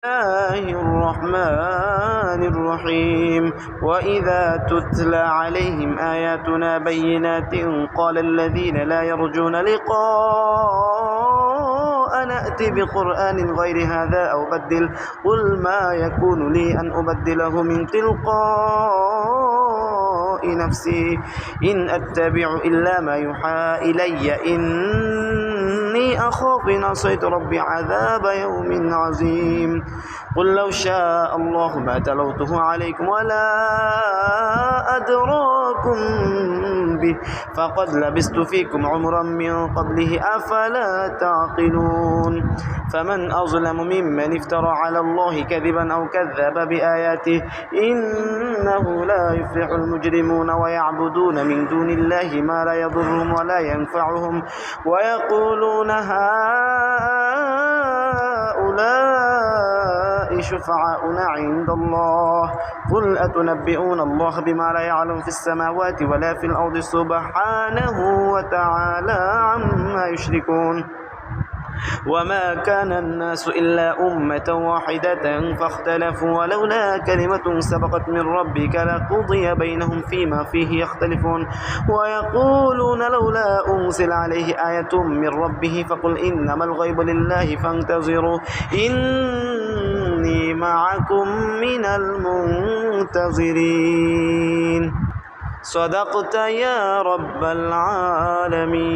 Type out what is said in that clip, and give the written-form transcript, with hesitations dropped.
الله الرحمن الرحيم وإذا تتلى عليهم آياتنا بينات قال الذين لا يرجون لقاءنا ائت بقرآن غير هذا أو بدل قل ما يكون لي أن أبدله من تلقاء نفسي إن أتبع إلا ما يوحى إلي إني أخاف إن عصيت ربي عذاب يوم عظيم قل لو شاء الله ما تلوته عليكم ولا أدراكم به فقد لبثت فيكم عمرا من قبله أفلا تعقلون فمن أظلم ممن افترى على الله كذبا أو كذب بآياته إنه لا يفلح المجرمون ويعبدون من دون الله ما لا يضرهم ولا ينفعهم ويقولون هؤلاء شفعاؤنا عند الله قل أتنبئون الله بما لا يعلم في السماوات ولا في الأرض سبحانه وتعالى عما يشركون وما كان الناس إلا أمة واحدة فاختلفوا ولولا كلمة سبقت من ربك لقضي بينهم فيما فيه يختلفون ويقولون لولا أنزل عليه آية من ربه فقل إنما الغيب لله فانتظروا إني معكم من المنتظرين صدقت يا رب العالمين.